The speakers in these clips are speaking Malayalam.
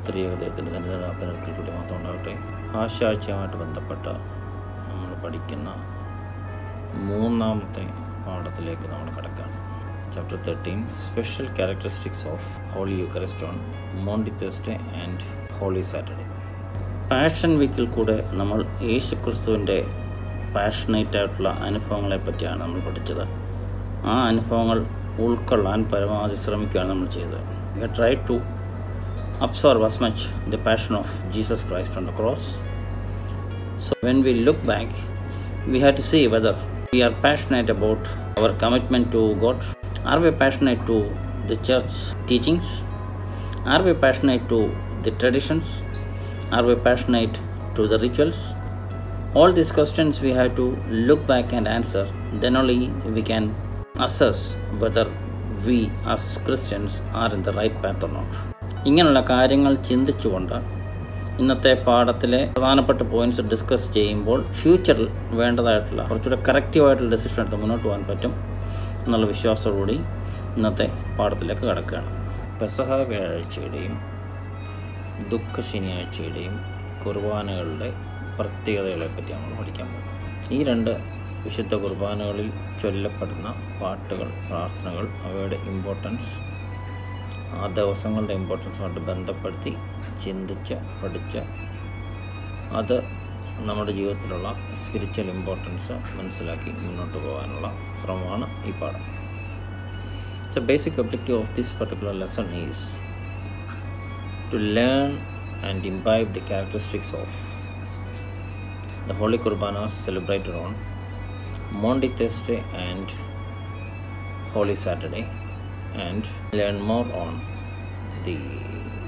ത്രിയേകദൈവത്തിൻ്റെ ധന്യനാഥനൊരിക്കൽ കൂടി മാത്രം ഉണ്ടാകട്ടെ. ആശയാഴ്ചയുമായിട്ട് ബന്ധപ്പെട്ട നമ്മൾ പഠിക്കുന്ന മൂന്നാമത്തെ പാഠത്തിലേക്ക് നമ്മൾ കടക്കുകയാണ്. Chapter 13 special characteristics of Holy Eucharist on Maundy Thursday and Holy Saturday. Passion വീക്കിൽ കൂടെ നമ്മൾ യേശുക്രിസ്തുവിൻ്റെ പാഷനേറ്റ് ആയിട്ടുള്ള അനുഭവങ്ങളെ പറ്റിയാണ് നമ്മൾ പഠിച്ചത്. ആ അനുഭവങ്ങൾ ഉൾക്കൊള്ളാൻ പരമാവധി ശ്രമിക്കുകയാണ് നമ്മൾ ചെയ്തത്. We have tried to absorb as much the passion of Jesus Christ on the cross. So when we look back, we have to see whether we are passionate about our commitment to God. Are we passionate to the church teachings? Are we passionate to the traditions? Are we passionate to the rituals? All these questions we have to look back and answer. Then only we can assess whether we as Christians are in the right path or not. ഇങ്ങനെയുള്ള കാര്യങ്ങൾ ചിന്തിച്ചുകൊണ്ട് ഇന്നത്തെ പാഠത്തിലെ പ്രധാനപ്പെട്ട പോയിന്റ്സ് ഡിസ്കസ് ചെയ്യുമ്പോൾ ഫ്യൂച്ചറിൽ വേണ്ടതായിട്ടുള്ള കുറച്ചുകൂടെ കറക്റ്റീവായിട്ടുള്ള ഡെസിഷൻ എടുത്ത് മുന്നോട്ട് പോകാൻ പറ്റും എന്നുള്ള വിശ്വാസത്തോടുകൂടി ഇന്നത്തെ പാഠത്തിലേക്ക് കടക്കുകയാണ്. പെസഹ വ്യാഴാഴ്ചയുടെയും ദുഃഖ ശനിയാഴ്ചയുടെയും കുർബാനകളുടെ പ്രത്യേകതകളെ പറ്റി നമ്മൾ പഠിക്കാൻ പോകും. ഈ രണ്ട് വിശുദ്ധ കുർബാനകളിൽ ചൊല്ലപ്പെടുന്ന പാട്ടുകൾ, പ്രാർത്ഥനകൾ, അവയുടെ ഇമ്പോർട്ടൻസ്, ആ ദിവസങ്ങളുടെ ഇമ്പോർട്ടൻസുമായിട്ട് ബന്ധപ്പെടുത്തി ചിന്തിച്ച് പഠിച്ച് അത് നമ്മുടെ ജീവിതത്തിലുള്ള സ്പിരിച്വൽ ഇമ്പോർട്ടൻസ് മനസ്സിലാക്കി മുന്നോട്ട് പോകാനുള്ള ശ്രമമാണ് ഈ പാഠം. The basic objective of this particular lesson is to learn and imbibe the characteristics of the Holy Kurbanas celebrated on Maundy Thursday and Holy Saturday, and learn more on the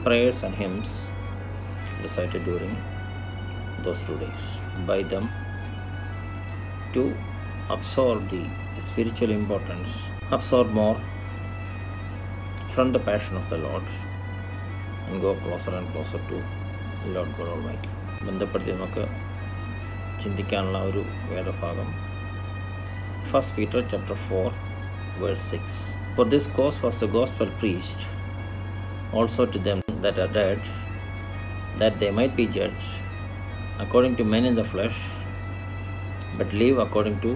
prayers and hymns recited during those 2 days. By them, to absorb the spiritual importance, absorb more from the passion of the Lord, and go closer and closer to Lord God Almighty. ബന്ധപ്പെടുത്തി നമുക്ക് ചിന്തിക്കാനുള്ള ഒരു വേദഭാഗം 1 Peter chapter 4 verse 6. For this cause was the gospel preached also to them that are dead, that they might be judged according to men in the flesh, but live according to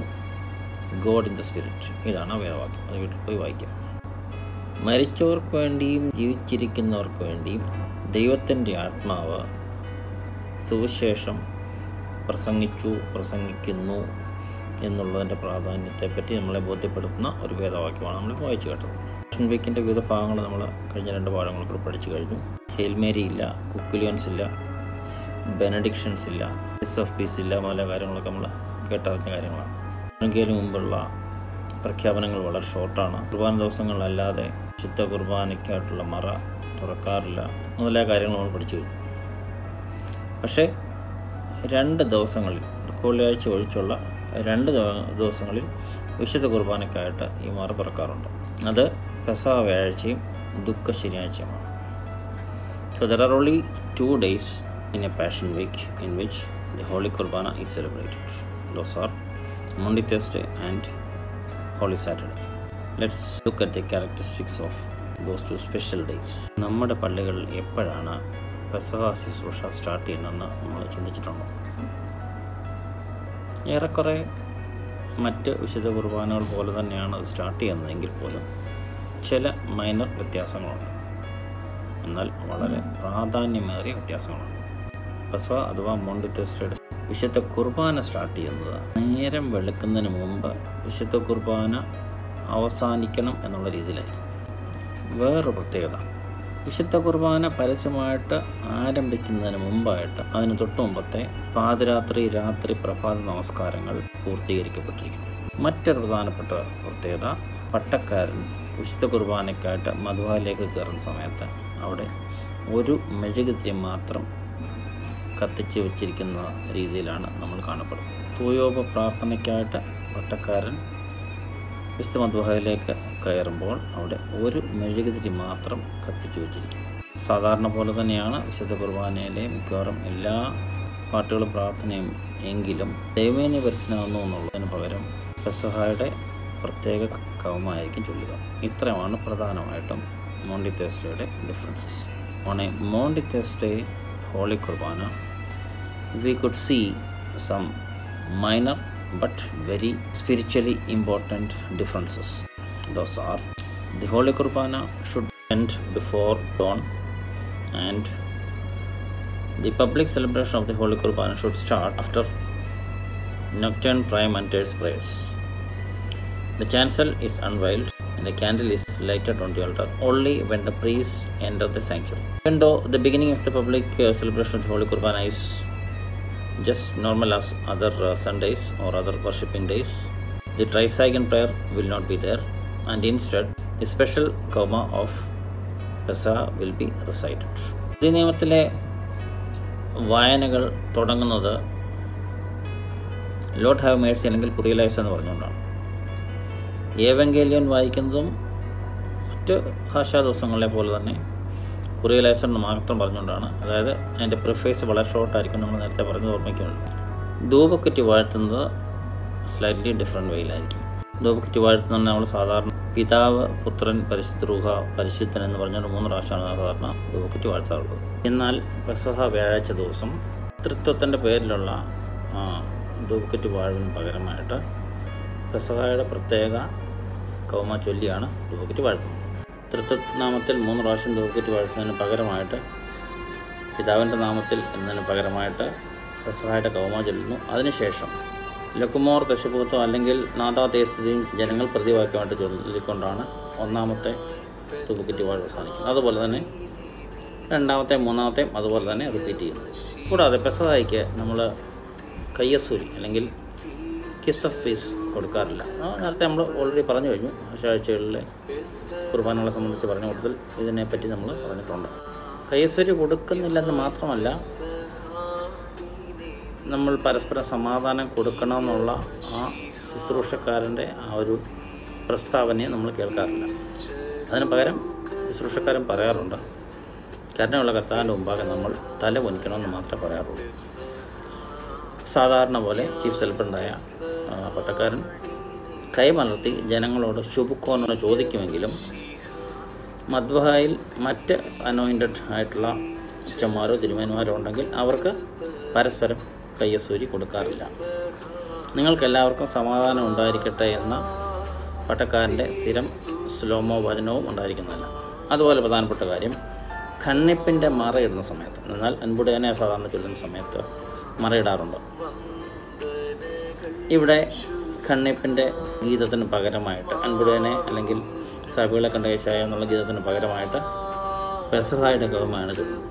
God in the spirit. ഇതാണ് വേദവാക്യം. അത് വീട്ടിൽ പോയി വായിക്കാം. മരിച്ചവർക്ക് വേണ്ടിയും ജീവിച്ചിരിക്കുന്നവർക്ക് വേണ്ടിയും ദൈവത്തിൻ്റെ ആത്മാവ് സുവിശേഷം പ്രസംഗിക്കുന്നു എന്നുള്ളതിൻ്റെ പ്രാധാന്യത്തെപ്പറ്റി നമ്മളെ ബോധ്യപ്പെടുത്തുന്ന ഒരു വേദവാക്യമാണ് നമ്മൾ വായിച്ചു കേട്ടത്. പാഷൻ വീക്കിൻ്റെ വിവിധ ഭാഗങ്ങൾ നമ്മൾ കഴിഞ്ഞ 2 പാഠങ്ങൾ പഠിച്ചു കഴിഞ്ഞു. ഹെയിൽമേരി ഇല്ല, കുക്കുലിയൻസ് ഇല്ല, ബെനഡിക്ഷൻസ് ഇല്ല, കിസ് ഓഫ് പീസ് ഇല്ല, മുതലായ കാര്യങ്ങളൊക്കെ നമ്മൾ കേട്ടറിഞ്ഞ കാര്യങ്ങളാണ്. എങ്കിലും മുമ്പുള്ള പ്രഖ്യാപനങ്ങൾ വളരെ ഷോർട്ടാണ്. കുർബാന ദിവസങ്ങളിലല്ലാതെ വിശുദ്ധ കുർബാനയ്ക്കായിട്ടുള്ള മറ തുറക്കാറില്ല, മുതലായ കാര്യങ്ങൾ നമ്മൾ പഠിച്ചു കഴിഞ്ഞു. പക്ഷേ 2 ദിവസങ്ങളിൽ, വെള്ളിയാഴ്ച ഒഴിച്ചുള്ള 2 ദിവസങ്ങളിൽ വിശുദ്ധ കുർബാനയ്ക്കായിട്ട് ഈ മറ തുറക്കാറുണ്ട്. അത് പെസഹ വ്യാഴാഴ്ചയും ദുഃഖ ശനിയാഴ്ചയുമാണ്. So there are only 2 days in a Passion Week in which the Holy Kurbana is celebrated. Those are Maundy Thursday and Holy Saturday. Let's look at the characteristics of those 2 special days. നമ്മുടെ പള്ളികളിൽ എപ്പോഴാണ് പെസഹ ശുശ്രൂഷ സ്റ്റാർട്ട് ചെയ്യുന്നതെന്ന് നമ്മൾ ചിന്തിച്ചിട്ടുണ്ടോ? ഏറെക്കുറെ മറ്റ് വിശുദ്ധ കുർബാനകൾ പോലെ തന്നെയാണ് അത് സ്റ്റാർട്ട് ചെയ്യുന്നതെങ്കിൽ പോലും ചില മൈനർ വ്യത്യാസങ്ങളുണ്ട്. എന്നാൽ വളരെ പ്രാധാന്യമേറിയ വ്യത്യാസങ്ങളാണ്. പെസഹ അഥവാ മോണ്ടി തേഴ്സ്ഡേയുടെ വിശുദ്ധ കുർബാന സ്റ്റാർട്ട് ചെയ്യുന്നത് നേരം വെളുക്കുന്നതിന് മുമ്പ് വിശുദ്ധ കുർബാന അവസാനിക്കണം എന്നുള്ള രീതിയിലായിരിക്കും. വേറൊരു പ്രത്യേകത, വിശുദ്ധ കുർബാന പരസ്യമായിട്ട് ആരംഭിക്കുന്നതിന് മുമ്പായിട്ട് അതിന് തൊട്ട് മുമ്പത്തെ പാതിരാത്രി, രാത്രി, പ്രഭാത നമസ്കാരങ്ങൾ പൂർത്തീകരിക്കപ്പെട്ടിരിക്കുന്നു. മറ്റൊരു പ്രധാനപ്പെട്ട പ്രത്യേകത, പട്ടക്കാരൻ വിശുദ്ധ കുർബാനയ്ക്കായിട്ട് മധുവായിലേക്ക് കയറുന്ന സമയത്ത് അവിടെ ഒരു മെഴുകുതിരി മാത്രം കത്തിച്ച് വെച്ചിരിക്കുന്ന രീതിയിലാണ് നമ്മൾ കാണപ്പെടുന്നത്. തൂയോപ പ്രാർത്ഥനയ്ക്കായിട്ട് പട്ടക്കാരൻ വിശുദ്ധ മദ്ബഹായിലേക്ക് കയറുമ്പോൾ അവിടെ ഒരു മെഴുകുതിരി മാത്രം കത്തിച്ചു വെച്ചിരിക്കും. സാധാരണ പോലെ തന്നെയാണ് വിശുദ്ധ കുർബാനയിലെ മിക്കവാറും എല്ലാ പാട്ടുകളും പ്രാർത്ഥനയും. എങ്കിലും ദൈവമേനി പരിശനാകുന്നു എന്നുള്ളതിന് പകരം പെസഹായുടെ പ്രത്യേക കവമായിരിക്കും ചൊല്ലുക. ഇത്രയുമാണ് പ്രധാനമായിട്ടും മോണ്ടി തേഴ്സ്ഡേയുടെ differences. On a Maundy Thursday Holy Kurbana, we could see some minor but very spiritually important differences. Those are, the Holy Kurbana should end before dawn, and the public celebration of the Holy Kurbana should start after nocturne prime and terce prayers. The chancel is unveiled and the candle is lighted on the altar only when the priests enter the sanctuary. Even though the beginning of the public celebration of the Holy Kurbana is just normal as other Sundays or other worshipping days, the Trisagion prayer will not be there, and instead the special Kauma of Pesach will be recited. The നിയമത്തിലെ വായനകൾ തുടങ്ങുന്നത് ലോർഡ് ഹാവ് മേഴ്സി അല്ലെങ്കിൽ കുറിയലൈസ് എന്ന് പറഞ്ഞുകൊണ്ടാണ്. ഏവങ്കേലിയൻ വായിക്കുന്നതും മറ്റ് ഭാഷാ ദിവസങ്ങളിലെ പോലെ തന്നെ കുറിയലൈസ് എന്ന് മാത്രം പറഞ്ഞുകൊണ്ടാണ്. അതായത് അതിൻ്റെ പ്രിഫേസ് വളരെ ഷോർട്ടായിരിക്കും, നമ്മൾ നേരത്തെ പറഞ്ഞത് ഓർമ്മിക്കുന്നുള്ളൂ. ധൂപക്കുറ്റി വാഴ്ത്തുന്നത് സ്ലൈറ്റ്ലി ഡിഫറെൻറ്റ് വേയിലായിരിക്കും. ധൂപക്കുറ്റി വാഴ്ത്തുന്നത് നമ്മൾ സാധാരണ പിതാവ്, പുത്രൻ, പരിശുദ്ധ റൂഹ, പരിശുദ്ധൻ എന്ന് പറഞ്ഞുകൊണ്ട് 3 പ്രാവശ്യമാണ് സാധാരണ ധൂപക്കുറ്റി വാഴ്ത്താറുള്ളത്. എന്നാൽ പെസഹ വ്യാഴാഴ്ച ദിവസം തൃത്വത്തിൻ്റെ പേരിലുള്ള ധൂപക്കുറ്റി വാഴ്വിന് പകരമായിട്ട് പെസഹയുടെ പ്രത്യേക കൗമ ചൊല്ലിയാണ് ധൂപക്കുറ്റി വാഴ്ത്തുന്നത്. തൃത്വനാമത്തിൽ 3 പ്രാവശ്യം ധൂപക്കുറ്റി വാഴ്ത്തുന്നതിന് പകരമായിട്ട് പിതാവിൻ്റെ നാമത്തിൽ എന്നതിന് പകരമായിട്ട് പെസഹയുടെ കൗമ ചൊല്ലുന്നു. അതിനുശേഷം ലക്കുമോർ ദശഭൂതം അല്ലെങ്കിൽ നാദാതേസ്തുതിയും ജനങ്ങൾ പ്രതിവാക്യമായിട്ട് ചൊല്ലിക്കൊണ്ടാണ് ഒന്നാമത്തെ ധൂപക്കുറ്റി വാഴ്വ് അവസാനിക്കുന്നത്. അതുപോലെ തന്നെ രണ്ടാമത്തെയും മൂന്നാമത്തെയും അതുപോലെ തന്നെ റിപ്പീറ്റ് ചെയ്യുന്നു. കൂടാതെ പെസഹായ്ക്ക് നമ്മൾ കയ്യസൂരി അല്ലെങ്കിൽ കിസ് ഓഫ് പീസ് കൊടുക്കാറില്ല. നേരത്തെ നമ്മൾ ഓൾറെഡി പറഞ്ഞു കഴിഞ്ഞു. ആഴ്ചകളിലെ കുർബാനകളെ സംബന്ധിച്ച് പറഞ്ഞ കൂട്ടത്തിൽ ഇതിനെപ്പറ്റി നമ്മൾ പറഞ്ഞിട്ടുണ്ട്. കയ്യസൂരി കൊടുക്കുന്നില്ലെന്ന് മാത്രമല്ല, നമ്മൾ പരസ്പരം സമാധാനം കൊടുക്കണമെന്നുള്ള ആ ശുശ്രൂഷക്കാരൻ്റെ ആ ഒരു പ്രസ്താവനയെ നമ്മൾ കേൾക്കാറില്ല. അതിന് പകരം ശുശ്രൂഷക്കാരൻ പറയാറുണ്ട്, കരുണയുള്ള കർത്താവിൻ്റെ മുമ്പാകെ നമ്മൾ തല പൊനിക്കണമെന്ന് മാത്രമേ പറയാറുള്ളൂ. സാധാരണ പോലെ ചീഫ് സെലിബ്രൻ്റായ പട്ടക്കാരൻ കൈമലർത്തി ജനങ്ങളോട് ശുഭക്കോനോട് ചോദിക്കുമെങ്കിലും മദ്ബഹായിൽ മറ്റ് അനോയിൻറ്റഡ് ആയിട്ടുള്ള അച്ഛന്മാരോ തിരുമേന്മാരോ ഉണ്ടെങ്കിൽ അവർക്ക് പരസ്പരം കയ്യസൂരി കൊടുക്കാറില്ല. നിങ്ങൾക്കെല്ലാവർക്കും സമാധാനം ഉണ്ടായിരിക്കട്ടെ എന്ന പട്ടക്കാരൻ്റെ സ്ഥിരം സ്ലോമോ വചനവും ഉണ്ടായിരിക്കുന്നതല്ല. അതുപോലെ പ്രധാനപ്പെട്ട കാര്യം, ഖണ്ണിപ്പിൻ്റെ മറയിടുന്ന സമയത്ത്, എന്നാൽ അൻപുടേനെ സാധാരണ ചൊല്ലുന്ന സമയത്ത് മറയിടാറുണ്ട്. ഇവിടെ ഖണ്ണിപ്പിൻ്റെ ഗീതത്തിന് പകരമായിട്ട് അൻപുടേനെ അല്ലെങ്കിൽ സഭകളെ കണ്ട യേശായ എന്നുള്ള ഗീതത്തിന് പകരമായിട്ട് പെസഹായുടെ കൗമയാണ് ചൊല്ലുന്നത്.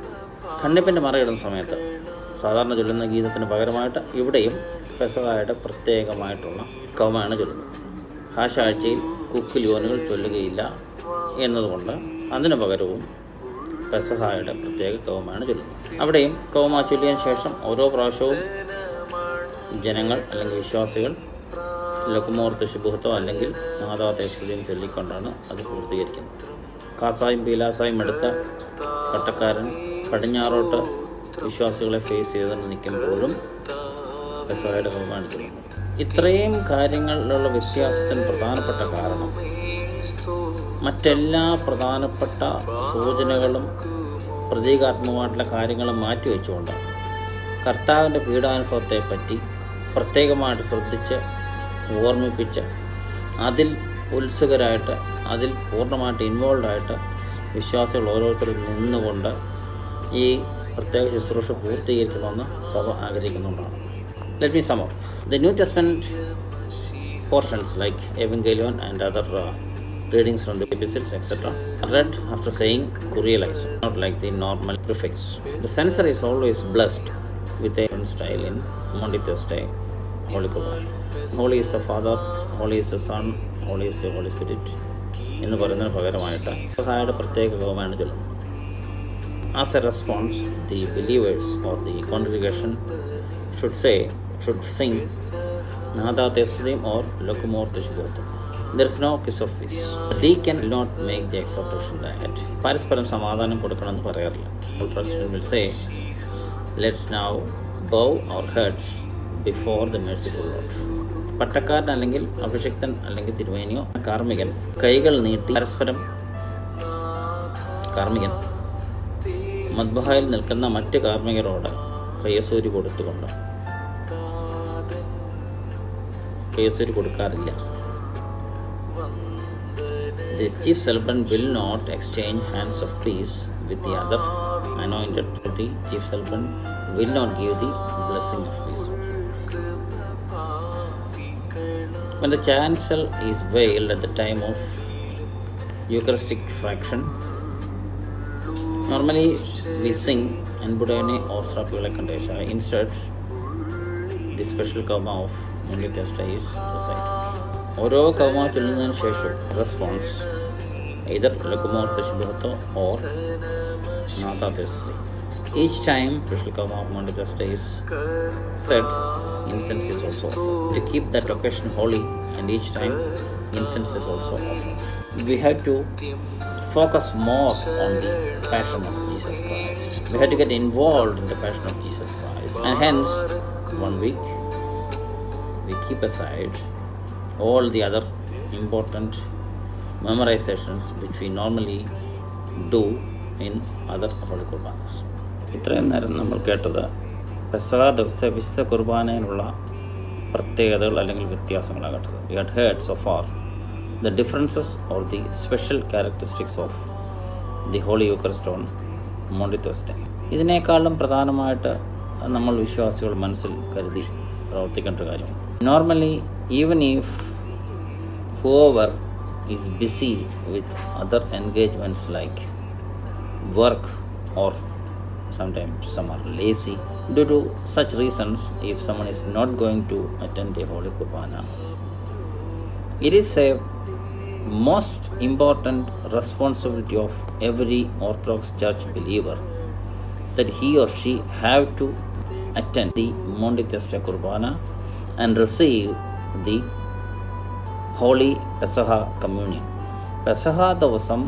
ഖണ്ണിപ്പിൻ്റെ മറയിടുന്ന സമയത്ത് സാധാരണ ചൊല്ലുന്ന ഗീതത്തിന് പകരമായിട്ട് ഇവിടെയും പെസഹായുടെ പ്രത്യേകമായിട്ടുള്ള കൗമയാണ് ചൊല്ലുന്നത്. ആഴ്ചയിൽ കുക്കിലിയോനുകൾ ചൊല്ലുകയില്ല എന്നതുകൊണ്ട് അതിന് പകരവും പെസഹായുടെ പ്രത്യേക കൗമയാണ് ചൊല്ലുന്നത്. അവിടെയും കൗമ ചൊല്ലിയതിന് ശേഷം ഓരോ പ്രാവശ്യവും ജനങ്ങൾ അല്ലെങ്കിൽ വിശ്വാസികൾ ലക്കുമോർത്ത് ശുഭുഹത്തോ അല്ലെങ്കിൽ നാദാതേസ്തുതിയും ചൊല്ലിക്കൊണ്ടാണ് അത് പൂർത്തീകരിക്കുന്നത്. കാസായും പീലാസായും എടുത്ത പട്ടക്കാരൻ പടിഞ്ഞാറോട്ട് വിശ്വാസികളെ ഫേസ് ചെയ്ത് നിൽക്കുമ്പോഴും പെസഹായുടെ കൗമയാണ് ചൊല്ലുന്നത്. ഇത്രയും കാര്യങ്ങളിലുള്ള വ്യത്യാസത്തിന് പ്രധാനപ്പെട്ട കാരണം മറ്റെല്ലാ പ്രധാനപ്പെട്ട സൂചനകളും പ്രതീകാത്മകമായിട്ടുള്ള കാര്യങ്ങളും മാറ്റിവെച്ചുകൊണ്ട് കർത്താവിൻ്റെ പീഡാനുഭവത്തെ പറ്റി പ്രത്യേകമായിട്ട് ശ്രദ്ധിച്ച് ഓർമ്മിപ്പിച്ച് അതിൽ ഉത്സുകരായിട്ട് അതിൽ പൂർണ്ണമായിട്ട് ഇൻവോൾവായിട്ട് വിശ്വാസികൾ ഓരോരുത്തരും നിന്നുകൊണ്ട് ഈ പ്രത്യേക ശുശ്രൂഷ പൂർത്തീകരിക്കണമെന്ന് സഭ ആഗ്രഹിക്കുന്നുണ്ടാണ്. Let me sum up. The New Testament portions like Evangelion and other readings from the epistles, etc., are read after saying Kurielaizo, not like the normal prefix. The censor is always blessed with a style in Maundy Thursday Holy Kurbana. Holy is the Father, Holy is the Son, Holy is the Holy Spirit എന്ന് പറയുന്നതിന് പകരമായിട്ട് സഹായയുടെ പ്രത്യേക കൗമയാണ് ചൊല്ലുന്നത്. As a response, the believers or the congregation should sing Nadathesudhim or Lokumor Tishbotham. There is no kiss of peace. The deacon will not make the exhortation that Parasparam Samadhanam Kodakkanennu parayarilla. The president will say, let's now bow our heads before the merciful Lord. പട്ടക്കാരൻ അല്ലെങ്കിൽ അഭിഷിക്തൻ അല്ലെങ്കിൽ തിരുമേനിയോ കാർമ്മികൻ കൈകൾ നീട്ടി പരസ്പരം കാർമ്മികൻ മദ്ബഹായിൽ നിൽക്കുന്ന മറ്റ് കാർമ്മികരോട് കയ്യസൂരി കൊടുത്തുകൊണ്ട് കയ്യസൂരി കൊടുക്കാറില്ല. The chief celebrant will not exchange hands of peace with the other anointed. The chief celebrant will not give the blessing of peace. When the chancel is veiled at the time of Eucharistic fraction, normally we sing Anbudane or Srapula Kandesha. Instead, the special karma of Mundi Thursday is recited. ഓരോ കർമ്മ ചൊല്ലുന്നതിന് ശേഷം response either Lakumar Tashbhata or Nata Thursday. Each time special karma of Monday Thursday is said, incense is also offered. To keep that occasion holy, and each time incense is also offered. We have to focus more on the passion of Jesus Christ. We have to get involved in the passion of Jesus Christ. And hence, 1 week, we keep aside all the other important memorizations which we normally do in other Holy Kurbanas. ഇത്രയും നേരം നമ്മൾ കേട്ടത് പെസഹ ദിവസ വിശുദ്ധ കുർബാനയിലുള്ള പ്രത്യേകതകൾ അല്ലെങ്കിൽ വ്യത്യാസങ്ങളാണ് കേട്ടത്. We had heard so far the differences or the special characteristics of the Holy Eucharist on Maundy Thursday. ഇതിനേക്കാളും പ്രധാനമായിട്ട് നമ്മൾ വിശ്വാസികൾ മനസ്സിൽ കരുതി പ്രവർത്തിക്കേണ്ട കാര്യമാണ്. Normally, even if whoever is busy with other engagements like work, or sometimes some are lazy, due to such reasons, if someone is not going to attend a Holy Kurbana, it is a most important responsibility of every Orthodox Church believer that he or she have to attend the Maundy Thursday Kurbana and receive the Holy Pesach Communion. പെസഹ ദിവസം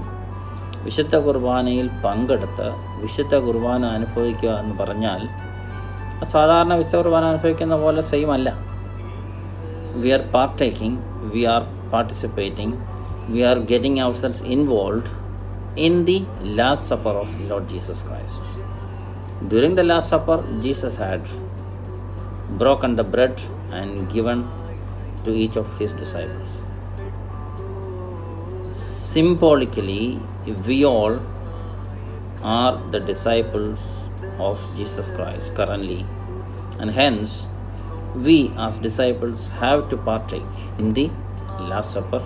വിശുദ്ധ കുർബാനയിൽ പങ്കെടുത്ത് വിശുദ്ധ കുർബാന അനുഭവിക്കുക എന്ന് പറഞ്ഞാൽ സാധാരണ വിശുദ്ധ കുർബാന അനുഭവിക്കുന്ന പോലെ സെയിം അല്ല. We are partaking, we are participating, we are getting ourselves involved in the Last Supper of Lord Jesus Christ. During the Last Supper, Jesus had broken the bread and given to each of his disciples. Symbolically, we all are the disciples of Jesus Christ currently, and hence we as disciples have to partake in the Last Supper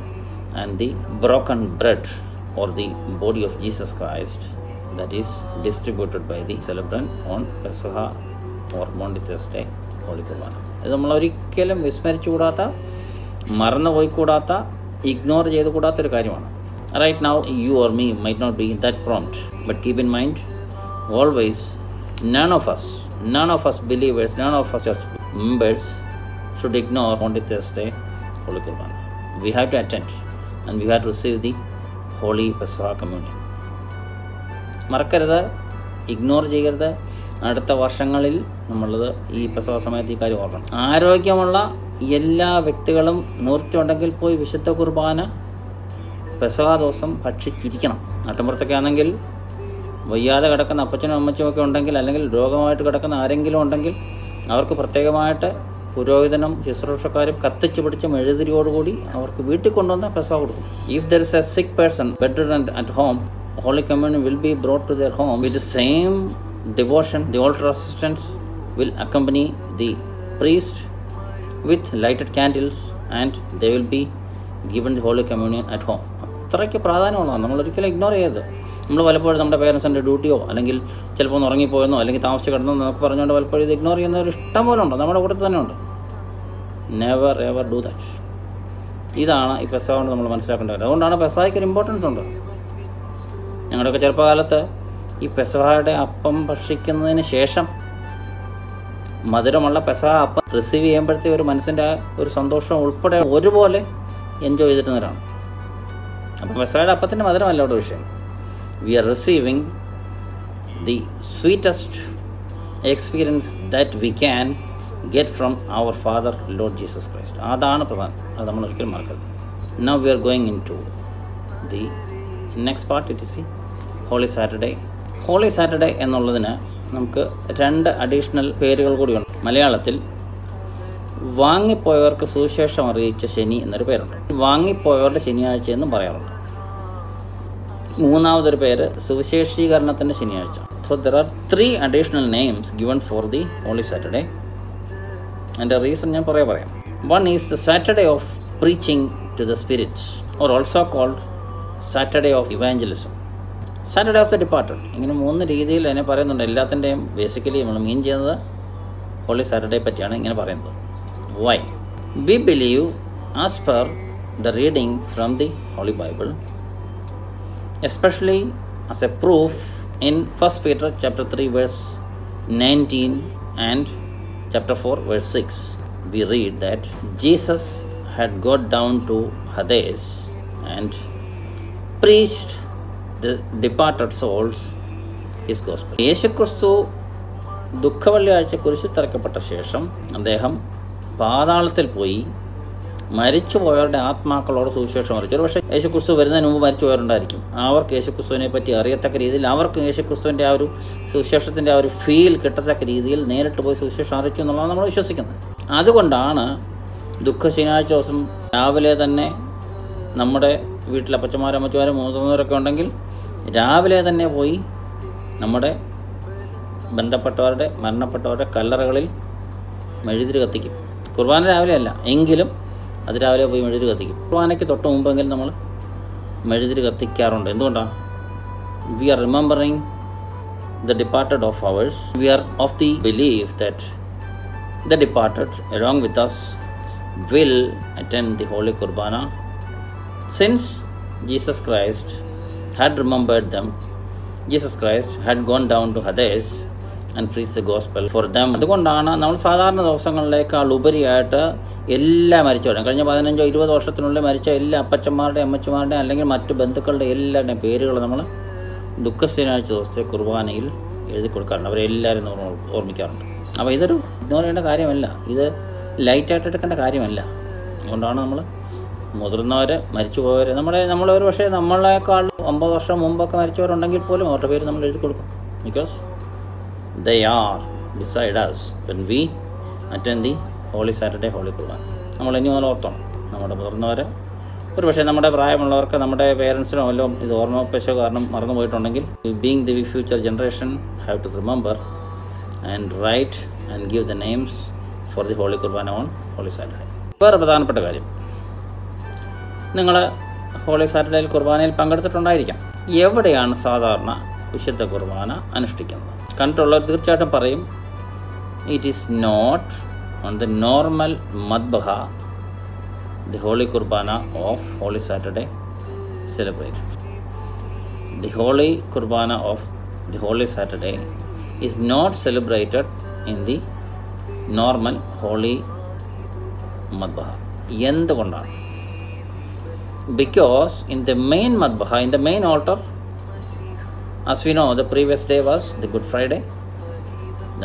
and the broken bread or the body of Jesus Christ that is distributed by the celebrant on Pesach or Maundy Thursday Holy Kurbana. ഇത് നമ്മൾ ഒരിക്കലും വിസ്മരിച്ചുകൂടാത്ത, മറന്നുപോയിക്കൂടാത്ത, ഇഗ്നോർ ചെയ്തുകൂടാത്തൊരു കാര്യമാണ്. Right now, you or me might not be that prompt, but keep in mind, always, none of us believers, none of us church members should ignore Maundy Thursday Holy Kurbana. We have to attend and we have to receive the Holy Pesach Communion. മറക്കരുത്, ഇഗ്നോർ ചെയ്യരുത്. അടുത്ത വർഷങ്ങളിൽ നമ്മളത് ഈ പെസഹ സമയത്ത് ഈ കാര്യം ഓർക്കണം. ആരോഗ്യമുള്ള എല്ലാ വ്യക്തികളും നിവൃത്തിയുണ്ടെങ്കിൽ പോയി വിശുദ്ധ കുർബാന പെസഹ ദിവസം ഭക്ഷിച്ചിരിക്കണം. നാട്ടിൻപുറത്തൊക്കെ ആണെങ്കിൽ വയ്യാതെ കിടക്കുന്ന അപ്പച്ചനും അമ്മച്ചും ഒക്കെ ഉണ്ടെങ്കിൽ, അല്ലെങ്കിൽ രോഗമായിട്ട് കിടക്കുന്ന ആരെങ്കിലും ഉണ്ടെങ്കിൽ അവർക്ക് പ്രത്യേകമായിട്ട് പുരോഹിതനും ശുശ്രൂഷക്കാരും കത്തിച്ച് പിടിച്ച് മെഴുതിരിയോടുകൂടി അവർക്ക് വീട്ടിൽ കൊണ്ടുവന്ന് പെസഹ കൊടുക്കും. ഇഫ് ദർ ഇസ് എ സിക്ക് person bedridden at home, Holy Communion will be brought to their home with the same devotion. The altar assistants will accompany the priest with lighted candles and they will be given the Holy Communion at home. അത്രയ്ക്ക് പ്രാധാന്യമുള്ളതാണ്. നമ്മളൊരിക്കലും ഇഗ്നോർ ചെയ്യരുത്. നമ്മൾ പലപ്പോഴും നമ്മുടെ പേരൻസിൻ്റെ ഡ്യൂട്ടിയോ അല്ലെങ്കിൽ ചിലപ്പോൾ ഒന്ന് ഉറങ്ങിപ്പോയെന്നോ അല്ലെങ്കിൽ താമസിച്ച് കിടന്നോ എന്നൊക്കെ പറഞ്ഞുകൊണ്ട് പലപ്പോഴും ഇത് ഇഗ്നോർ ചെയ്യുന്ന ഒരു ഇഷ്ടം പോലെ ഉണ്ട്, നമ്മുടെ കൂട്ടത്തിൽ തന്നെ ഉണ്ട്. Never ever do that. ഇതാണ് ഈ പെസഹ കൊണ്ട് നമ്മൾ മനസ്സിലാക്കേണ്ടത്. അതുകൊണ്ടാണ് പെസഹയ്ക്ക് ഒരു ഇമ്പോർട്ടൻസ് ഉണ്ട്. ഞങ്ങളുടെയൊക്കെ ചെറുപ്പകാലത്ത് ഈ പെസഹയുടെ അപ്പം ഭക്ഷിക്കുന്നതിന് ശേഷം മധുരമുള്ള പെസഹ അപ്പം റിസീവ് ചെയ്യുമ്പോഴത്തേക്ക് ഒരു മനസ്സിൻ്റെ ഒരു സന്തോഷം ഉൾപ്പെടെ ഒരുപോലെ എൻജോയ് ചെയ്തിരുന്നവരാണ്. അപ്പം പെസഹയുടെ അപ്പത്തിൻ്റെ മധുരമല്ല അവിടെ വിഷയം. We are receiving the sweetest experience that we can get from our Father Lord Jesus Christ. അതാണ് പ്രധാനം. അത് നമ്മൾ ഒരിക്കലും മറക്കരുത്. Now we are going in to the next part. It is the Holy Saturday Holy Saturday എന്നുള്ളതിന് നമുക്ക് 2 അഡീഷണൽ പേരുകൾ കൂടിയുണ്ട്. മലയാളത്തിൽ വാങ്ങിപ്പോയവർക്ക് സുവിശേഷം അറിയിച്ച ശനി എന്നൊരു പേരുണ്ട്. വാങ്ങിപ്പോയവരുടെ ശനിയാഴ്ച എന്നും പറയാറുണ്ട്. മൂന്നാമതൊരു പേര് സുവിശേഷീകരണത്തിൻ്റെ ശനിയാഴ്ച. So there are 3 additional names given for the Holy Saturday. അതിൻ്റെ റീസൺ ഞാൻ പറയാം. One is the Saturday of preaching to the spirits, or also called Saturday of Evangelism, Saturday of the Departed. ഇങ്ങനെ 3 രീതിയിൽ അതിനെ പറയുന്നുണ്ട്. എല്ലാത്തിൻ്റെയും ബേസിക്കലി നമ്മൾ മീൻ ചെയ്യുന്നത് ഹോളി സാറ്റർഡേ പറ്റിയാണ് ഇങ്ങനെ പറയുന്നത്. Y? We believe, as per the readings from the Holy Bible, especially as a proof in 1 Peter chapter 3 verse 19 and chapter 4 verse 6, we read that Jesus had got down to Hades and preached the departed souls his gospel. യേശുക്രിസ്തു ദുഃഖവെള്ളിയാഴ്ച കുരിശിൽ തറയ്ക്കപ്പെട്ട ശേഷം അദ്ദേഹം പാതാളത്തിൽ പോയി മരിച്ചുപോയവരുടെ ആത്മാക്കളോട് സുവിശേഷം അറിയിച്ചു. ഒരു പക്ഷേ യേശുക്രിസ്തു വരുന്നതിന് മുമ്പ് മരിച്ചുപോയവരുണ്ടായിരിക്കും. അവർക്ക് യേശുക്രിസ്തുവിനെ പറ്റി അറിയത്തക്ക രീതിയിൽ, അവർക്ക് യേശുക്രിസ്തുവിൻ്റെ ആ ഒരു സുവിശേഷത്തിൻ്റെ ആ ഒരു ഫീൽ കിട്ടത്തക്ക രീതിയിൽ നേരിട്ട് പോയി സുവിശേഷം അറിയിച്ചു എന്നുള്ളതാണ് നമ്മൾ വിശ്വസിക്കുന്നത്. അതുകൊണ്ടാണ് ദുഃഖ ശനിയാഴ്ച ദിവസം രാവിലെ തന്നെ നമ്മുടെ വീട്ടിൽ അപ്പച്ചമാരും അമ്മച്ചമാരും മുതിർന്നവരൊക്കെ ഉണ്ടെങ്കിൽ രാവിലെ തന്നെ പോയി നമ്മുടെ ബന്ധപ്പെട്ടവരുടെ മരണപ്പെട്ടവരുടെ കല്ലറകളിൽ മെഴുതിരി കത്തിക്കും. കുർബാന രാവിലെ അല്ല എങ്കിലും അത് രാവിലെ പോയി മെഴുതിരി കത്തിക്കും. കുർബാനയ്ക്ക് തൊട്ട് മുമ്പെങ്കിലും നമ്മൾ മെഴുതിരി കത്തിക്കാറുണ്ട്. എന്തുകൊണ്ടാണ്? We are remembering the departed of ours. We are of the belief that the departed along with us will attend the Holy Kurbana, since Jesus Christ had remembered them. Jesus Christ had gone down to Hades and preached the gospel for them. അതുകൊണ്ടാണ് നമ്മൾ സാധാരണ ദിവസങ്ങളിലേക്കാൾ ഉപരിയായിട്ട് എല്ലാ മരിച്ചവരുടെയും കഴിഞ്ഞ 15-20 വർഷത്തിനുള്ളിൽ മരിച്ച എല്ലാ അപ്പച്ചന്മാരുടെയും അമ്മച്ചമാരുടെയും അല്ലെങ്കിൽ മറ്റു ബന്ധുക്കളുടെ എല്ലാവരുടെയും പേരുകൾ നമ്മൾ ദുഃഖ ശനിയാഴ്ച ദിവസത്തെ കുർബാനയിൽ എഴുതി കൊടുക്കാറുണ്ട്. അവരെല്ലാവരും നമ്മൾ ഓർമ്മിക്കാറുണ്ട്. അപ്പോൾ ഇതൊരു ഇഗ്നോർ ചെയ്യേണ്ട കാര്യമല്ല, ഇത് ലൈറ്റായിട്ട് എടുക്കേണ്ട കാര്യമല്ല. അതുകൊണ്ടാണ് നമ്മൾ മുതിർന്നവർ മരിച്ചുപോയവർ നമ്മളൊരു പക്ഷേ നമ്മളെക്കാൾ 50 വർഷം മുമ്പൊക്കെ മരിച്ചവരുണ്ടെങ്കിൽ പോലും അവരുടെ പേര് നമ്മൾ എഴുതി കൊടുക്കും. Because they are beside us when we attend the Holy Saturday Holy Kurbana. നമ്മൾ ഇനി മുതൽ ഓർത്തോണം. നമ്മുടെ മുതിർന്നവർ ഒരു പക്ഷേ നമ്മുടെ പ്രായമുള്ളവർക്ക് നമ്മുടെ പേരൻസിനോ വല്ലതും ഇത് ഓർമ്മപ്പശോ കാരണം മറന്നു പോയിട്ടുണ്ടെങ്കിൽ being the future generation have to remember and write and give the names for the holy Qurbana on Holy Saturday. വേറെ പ്രധാനപ്പെട്ട കാര്യം, നിങ്ങൾ ഹോളി സാറ്റർഡേയിൽ കുർബാനയിൽ പങ്കെടുത്തിട്ടുണ്ടായിരിക്കാം. എവിടെയാണ് സാധാരണ വിശുദ്ധ കുർബാന അനുഷ്ഠിക്കുന്നത്? കണ്ടിട്ടുള്ളവർ തീർച്ചയായിട്ടും പറയും it is not on the normal madbaha the holy Qurbana of Holy Saturday celebrated. The holy Qurbana of the Holy Saturday is not celebrated in the normal holy madbaha. എന്തുകൊണ്ടാണ്? Because in the main madbaha, in the main altar, as we know, the previous day was the Good Friday.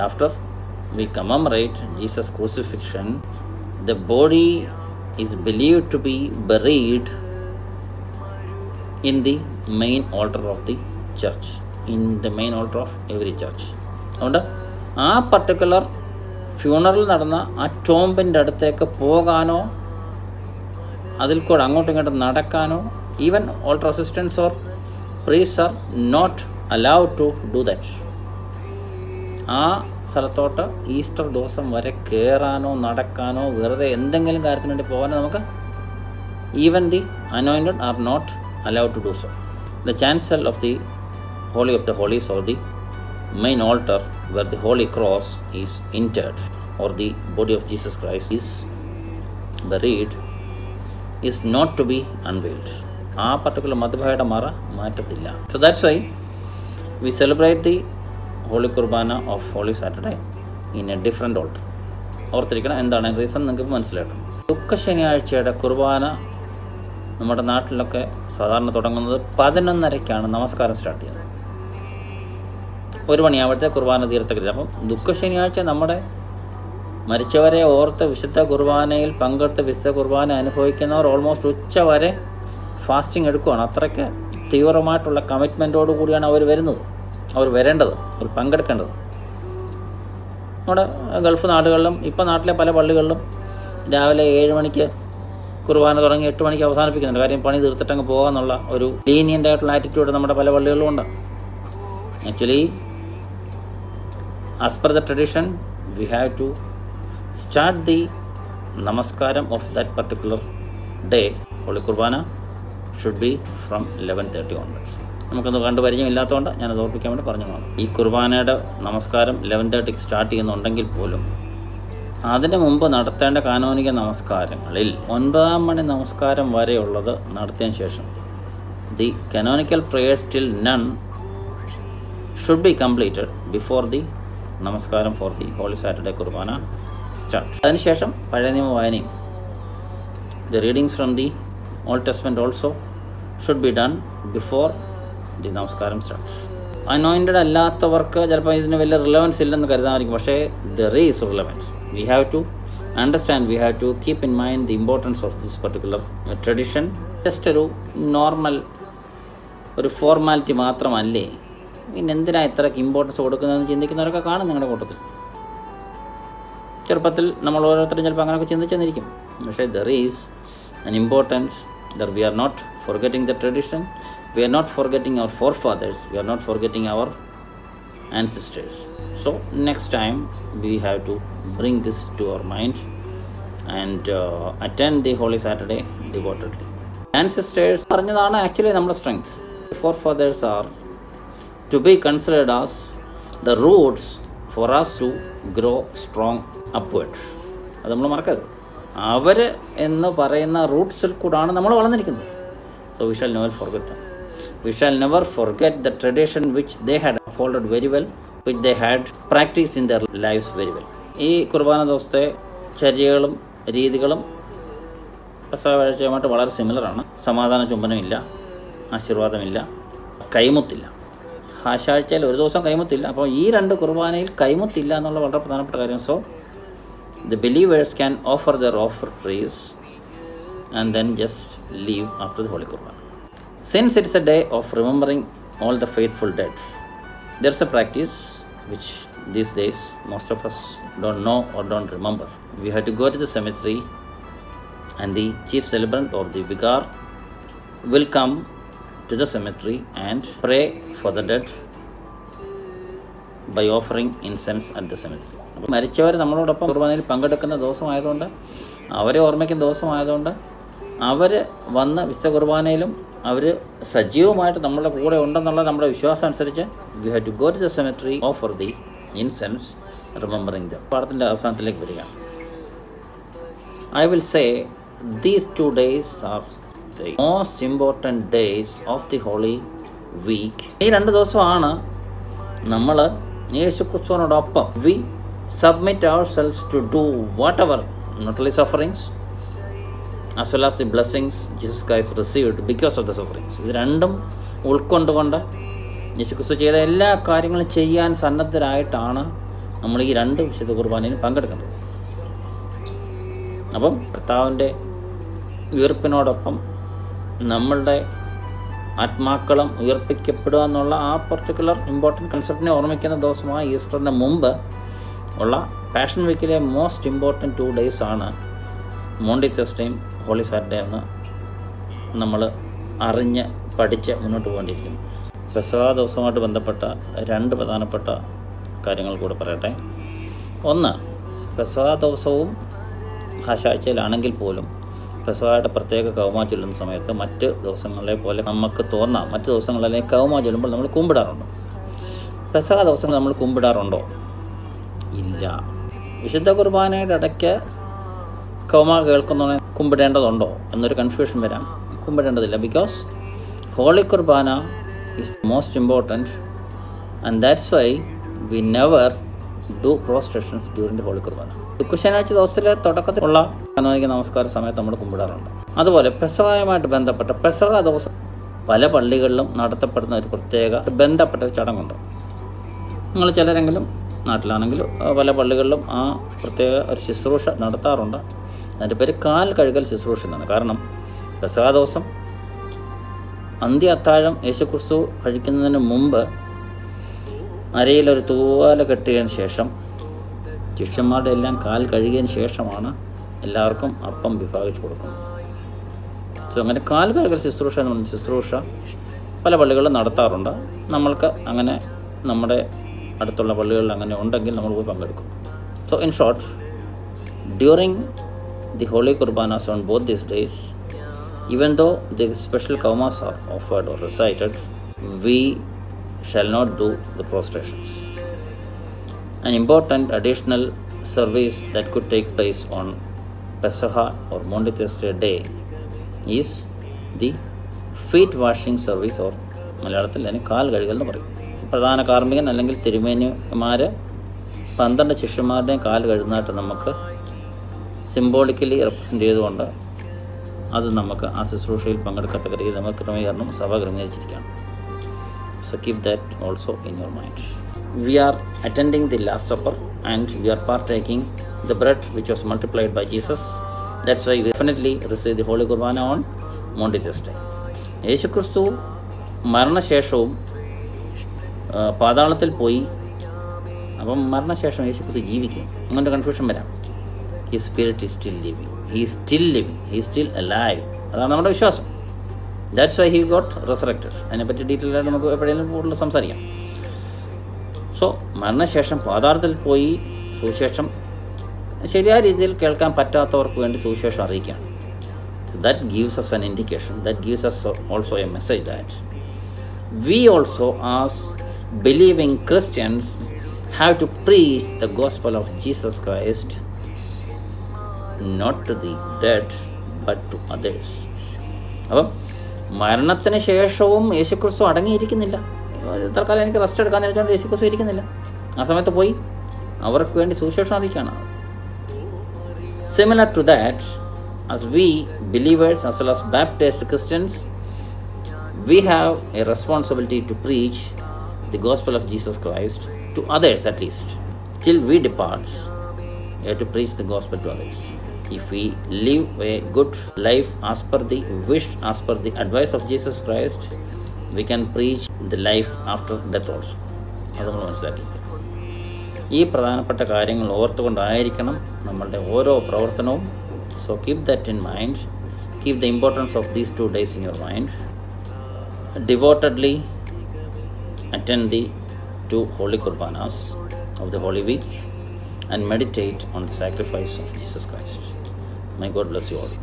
After we commemorate Jesus' crucifixion, the body is believed to be buried in the main altar of the church, in the main altar of every church. അതുകൊണ്ട് ആ പർട്ടിക്കുലർ ഫ്യൂണറൽ നടന്ന ആ ടോംബിൻ്റെ അടുത്തേക്ക് പോകാനോ അതിൽ കൂടെ അങ്ങോട്ടും ഇങ്ങോട്ടും നടക്കാനോ even altar assistance or priest are not allowed to do that. ആ സ്ഥലത്തോട്ട് ഈസ്റ്റർ ദിവസം വരെ കയറാനോ നടക്കാനോ വെറുതെ എന്തെങ്കിലും കാര്യത്തിന് വേണ്ടി പോകാനോ നമുക്ക് even the anointed are not allowed to do so. The chancel of the Holy of the Holies or the main altar where the Holy Cross is interred or the body of Jesus Christ is buried is not to be unveiled. ആ പർട്ടിക്കുലർ മദ്ബഹയുടെ മറ മാറ്റത്തില്ല. So that's why we celebrate the Holy Kurbana of Holy Saturday in a different altar. ഓർത്തിരിക്കണം എന്താണ് റീസൺ നിങ്ങൾക്ക് മനസ്സിലാക്കണം. ദുഃഖ ശനിയാഴ്ചയുടെ കുർബാന നമ്മുടെ നാട്ടിലൊക്കെ സാധാരണ തുടങ്ങുന്നത് 11:30 നമസ്കാരം സ്റ്റാർട്ട് ചെയ്യുന്നത്. 1 മണിയാവുമ്പോഴത്തെ കുർബാന തീർത്തക്കില്ല. അപ്പം ദുഃഖ ശനിയാഴ്ച നമ്മുടെ മരിച്ചവരെ ഓർത്ത് വിശുദ്ധ കുർബാനയിൽ പങ്കെടുത്ത് വിശുദ്ധ കുർബാന അനുഭവിക്കുന്നവർ ഓൾമോസ്റ്റ് ഉച്ച വരെ ഫാസ്റ്റിംഗ് എടുക്കുകയാണ്. അത്രയ്ക്ക് തീവ്രമായിട്ടുള്ള കമ്മിറ്റ്മെൻറ്റോടു കൂടിയാണ് അവർ വരുന്നത്. അവർ വരേണ്ടത്, അവർ പങ്കെടുക്കേണ്ടത്. നമ്മുടെ ഗൾഫ് നാടുകളിലും ഇപ്പം നാട്ടിലെ പല പള്ളികളിലും രാവിലെ 7 മണിക്ക് കുർബാന തുടങ്ങി 8 മണിക്ക് അവസാനിപ്പിക്കുന്നുണ്ട്. കാര്യം പണി തീർത്തിട്ടങ്ങ് പോകാമെന്നുള്ള ഒരു ലീനിയൻ്റ് ആയിട്ടുള്ള ആറ്റിറ്റ്യൂഡ് നമ്മുടെ പല പള്ളികളിലും ഉണ്ട്. Actually as per the tradition we have to start the namaskaram of that particular day. Holy Qurbana should be from 11:30 onwards. നമുക്കൊന്ന് കണ്ടു പരിചയമില്ലാത്തതുകൊണ്ട് ഞാനത് ഓർപ്പിക്കാൻ വേണ്ടി പറഞ്ഞു പോകുന്നു. ഈ കുർബാനയുടെ നമസ്കാരം 11:30 സ്റ്റാർട്ട് ചെയ്യുന്നുണ്ടെങ്കിൽ പോലും അതിന് മുമ്പ് നടത്തേണ്ട കാനോനിക നമസ്കാരങ്ങളിൽ 9-ാം മണി നമസ്കാരം വരെയുള്ളത് നടത്തിയതിന് ശേഷം the canonical prayers till noon should be completed before the namaskaram for the Holy Saturday Qurbana start. അതിനുശേഷം പഴയ നിയമ വായനയും the readings from the Old Testament also should be done before the namaskaram start. Anointed അല്ലാത്തവർക്ക് ചിലപ്പോൾ ഇതിന് വലിയ റിലവൻസ് ഇല്ലെന്ന് കരുതാമായിരിക്കും. പക്ഷേ there is relevance. We have to understand, we have to keep in mind the importance of this particular tradition. Just ഒരു നോർമൽ ഒരു ഫോർമാലിറ്റി മാത്രമല്ലേ, പിന്നെ എന്തിനാ ഇത്രയ്ക്ക് ഇമ്പോർട്ടൻസ് കൊടുക്കുന്നതെന്ന് ചിന്തിക്കുന്നവരൊക്കെ കാണും നിങ്ങളുടെ കൂട്ടത്തിൽ. ചെറുപ്പത്തിൽ നമ്മൾ ഓരോരുത്തരും ചിലപ്പോൾ അങ്ങനെയൊക്കെ ചിന്തിച്ചെന്നിരിക്കും. പക്ഷേ there is an importance that we are not forgetting the tradition, we are not forgetting our forefathers, we are not forgetting our ancestors. So next time we have to bring this to our mind and attend the Holy Saturday devotedly. Ancestors പറഞ്ഞതാണ് actually നമ്മുടെ strength. Forefathers are to be considered as the roots for us to grow strong upward. അത് നമ്മൾ മറക്കരുത്. അവർ എന്ന് പറയുന്ന റൂട്ട്സിൽ കൂടാണ് നമ്മൾ വളർന്നിരിക്കുന്നത്. So we shall never forget them. We shall never forget the tradition which they had upholded very well, which they had practised in their lifes very well. ഈ കുർബാന ദിവസത്തെ ചര്യകളും രീതികളും പ്രസവവാഴ്ചയുമായിട്ട് വളരെ സിമിലറാണ്. സമാധാന ചുംബനമില്ല, ആശീർവാദമില്ല, കൈമുത്തില്ല. ആശാഴ്ചയിൽ ഒരു ദിവസം കൈമുത്തില്ല. അപ്പോൾ ഈ 2 കുർബാനയിൽ കൈമുത്തില്ല എന്നുള്ള വളരെ പ്രധാനപ്പെട്ട കാര്യം. So the believers can offer their offertories and then just leave after the Holy Qurbana. Since it is a day of remembering all the faithful dead, there is a practice which these days most of us don't know or don't remember. We have to go to the cemetery and the chief celebrant or the vicar will come to the cemetery and pray for the dead by offering incense at the cemetery. അപ്പോൾ മരിച്ചവർ നമ്മളോടൊപ്പം കുർബാനയിൽ പങ്കെടുക്കുന്ന ദിവസമായതുകൊണ്ട്, അവരെ ഓർമ്മിക്കുന്ന ദിവസമായതുകൊണ്ട് അവർ വന്ന് വിശുദ്ധ കുർബാനയിലും അവർ സജീവമായിട്ട് നമ്മളുടെ കൂടെ ഉണ്ടെന്നുള്ള നമ്മുടെ വിശ്വാസം അനുസരിച്ച് we have to go to the cemetery offer the incense remembering them. പാഠത്തിൻ്റെ അവസാനത്തിലേക്ക് വരികയാണ്. I will say these 2 days are the most important days of the holy week. ഈ 2 ദിവസമാണ് നമ്മൾ യേശുക്രിസ്തുവിനോടൊപ്പം we submit ourselves to do whatever, not only sufferings as well as the blessings Jesus Christ received because of the sufferings. ഇത് രണ്ടും ഉൾക്കൊണ്ടുകൊണ്ട് യേശുക്രിസ്തു ചെയ്ത എല്ലാ കാര്യങ്ങളും ചെയ്യാൻ സന്നദ്ധരായിട്ടാണ് നമ്മൾ ഈ 2 വിശുദ്ധ കുർബാനയിൽ പങ്കെടുക്കേണ്ടത്. അപ്പം കർത്താവിൻ്റെ ഉയർപ്പിനോടൊപ്പം നമ്മളുടെ ആത്മാക്കളും ഉയർപ്പിക്കപ്പെടുക എന്നുള്ള ആ പർട്ടിക്കുലർ ഇമ്പോർട്ടൻറ്റ് കൺസെപ്റ്റിനെ ഓർമ്മിക്കുന്ന ദിവസമായ ഈസ്റ്ററിന് മുമ്പ് ഉള്ള പാഷൻ വീക്കിലെ മോസ്റ്റ് ഇമ്പോർട്ടൻറ്റ് 2 days ആണ് മോണ്ടി തേഴ്സ്ഡേയും ഹോളി സാറ്റർഡേ എന്ന് നമ്മൾ അറിഞ്ഞ് പഠിച്ച് മുന്നോട്ട് പോകേണ്ടിയിരിക്കുന്നു. പെസഹ ദിവസവുമായിട്ട് ബന്ധപ്പെട്ട 2 പ്രധാനപ്പെട്ട കാര്യങ്ങൾ കൂടെ പറയട്ടെ. ഒന്ന്, പെസഹ ദിവസവും ആശാഴ്ചയിലാണെങ്കിൽ പോലും പെസഹയുടെ പ്രത്യേക കൗമ ചൊല്ലുന്ന സമയത്ത് മറ്റ് ദിവസങ്ങളെ പോലെ നമുക്ക് തോന്നാം, മറ്റ് ദിവസങ്ങളിലെ കൗമ ചൊല്ലുമ്പോൾ നമ്മൾ കുമ്പിടാറുണ്ട്. പെസഹ ദിവസം നമ്മൾ കുമ്പിടാറുണ്ടോ? ഇല്ല. വിശുദ്ധ കുർബാനയുടെ ഇടയ്ക്ക് കൗമ കേൾക്കുന്നവനെ കുമ്പിടേണ്ടതുണ്ടോ എന്നൊരു കൺഫ്യൂഷൻ വരാം. കുമ്പിടേണ്ടതില്ല. Because holy Qurbana is most important and that's why we never do prostrations during the holy Qurbana. ദുഃഖശനിയാഴ്ച ദിവസത്തിലെ തുടക്കത്തിലുള്ള കാനോനിക നമസ്കാര സമയത്ത് നമ്മൾ കുമ്പിടാറുണ്ട്. അതുപോലെ പെസഹയുമായിട്ട് ബന്ധപ്പെട്ട പെസഹ ദിവസം പല പള്ളികളിലും നടത്തപ്പെടുന്ന ഒരു പ്രത്യേക ബന്ധപ്പെട്ട ഒരു ചടങ്ങുണ്ട്. നിങ്ങൾ ചിലരെങ്കിലും നാട്ടിലാണെങ്കിലും പല പള്ളികളിലും ആ പ്രത്യേക ഒരു ശുശ്രൂഷ നടത്താറുണ്ട്. അതിൻ്റെ പേര് കാൽ കഴുകൽ ശുശ്രൂഷ എന്നാണ്. കാരണം പെസഹ ദിവസം അന്ത്യ അത്താഴം യേശുക്രിസ്തു കഴിക്കുന്നതിന് മുമ്പ് അരയിലൊരു തൂവാല കെട്ടിയതിന് ശേഷം ശിഷ്യന്മാരുടെ എല്ലാം കാൽ കഴുകിയതിന് ശേഷമാണ് എല്ലാവർക്കും അപ്പം വിഭാഗിച്ചു കൊടുക്കുന്നത്. സോ അങ്ങനെ കാൽ കഴുകൽ ശുശ്രൂഷ എന്ന് പറഞ്ഞ ശുശ്രൂഷ പല പള്ളികളിലും നടത്താറുണ്ട്. നമ്മൾക്ക് അങ്ങനെ നമ്മുടെ അടുത്തുള്ള പള്ളികളിൽ അങ്ങനെ ഉണ്ടെങ്കിൽ നമ്മൾ പോയി പങ്കെടുക്കും. So in short, during the Holy Kurbanas on both these days, even though the special kaumas are offered or recited, we shall not do the prostrations. An important additional service that could take place on Pesach or Maundy Thursday day is the feet washing service, or മലയാളത്തിൽ അതിന് കാൽ കഴുകൽ എന്ന് പറയും. പ്രധാന കാർമ്മികൻ അല്ലെങ്കിൽ തിരുമേനിമാർ 12 ശിഷ്യന്മാരുടെയും കാൽ കഴുകുന്നതായിട്ട് നമുക്ക് സിംബോളിക്കലി റെപ്രസെൻ്റ് ചെയ്തുകൊണ്ട് അത് നമുക്ക് ആ ശുശ്രൂഷയിൽ പങ്കെടുക്കത്തക്ക രീതിയിൽ നമുക്ക് ക്രമീകരണം സഭ ക്രമീകരിച്ചിരിക്കുകയാണ്. So keep that also in your mind. We are attending the last supper and we are partaking the bread which was multiplied by Jesus. That's why we definitely receive the holy Qurbana on Maundy Thursday. യേശുക്രിസ്തു മരണശേഷവും പാതാളത്തിൽ പോയി. അപ്പം മരണശേഷം യേശുക്രിസ്തു ജീവിക്കും, അങ്ങനത്തെ കൺഫ്യൂഷൻ വരാം. His spirit is still living. He is still living. He is still alive. അതാണ് നമ്മുടെ വിശ്വാസം. That's why he got resurrected. അതിനെപ്പറ്റി ഡീറ്റെയിൽ ആയിട്ട് നമുക്ക് എപ്പോഴെങ്കിലും കൂടുതൽ സംസാരിക്കാം. സോ മരണശേഷം പാതാളത്തിൽ പോയി സുവിശേഷം ശരിയായ രീതിയിൽ കേൾക്കാൻ പറ്റാത്തവർക്ക് വേണ്ടി സുവിശേഷം അറിയിക്കുകയാണ്. That gives us an indication. That gives us also a message that we also as believing Christians have to preach the gospel of Jesus Christ, not to the dead but to others. അപ്പം മരണത്തിന് ശേഷവും യേശുക്രിസ്തു അടങ്ങിയിരിക്കുന്നില്ല. തൽക്കാലം എനിക്ക് റെസ്റ്റ് എടുക്കാമെന്ന് വെച്ചുകൊണ്ട് യേശുക്രിസ്തു ഇരിക്കുന്നില്ല. ആ സമയത്ത് പോയി അവർക്ക് വേണ്ടി സുവിശേഷം അറിയിക്കുകയാണ്. Similar to that, as we believers as well as baptized Christians, we have a responsibility to preach the gospel of Jesus Christ to others, at least till we depart. We have to preach the gospel to others. If we live a good life as per the wish, as per the advice of Jesus Christ, we can preach the life after death also. അത് നമ്മൾ മനസ്സിലാക്കിക്കുക. ഈ പ്രധാനപ്പെട്ട കാര്യങ്ങൾ ഓർത്തുകൊണ്ടായിരിക്കണം നമ്മളുടെ ഓരോ പ്രവർത്തനവും. So keep that in mind. Keep the importance of these 2 days in your mind. Devotedly attend the 2 holy Kurbanas of the Holy Week and meditate on the sacrifice of Jesus Christ. May God bless you all.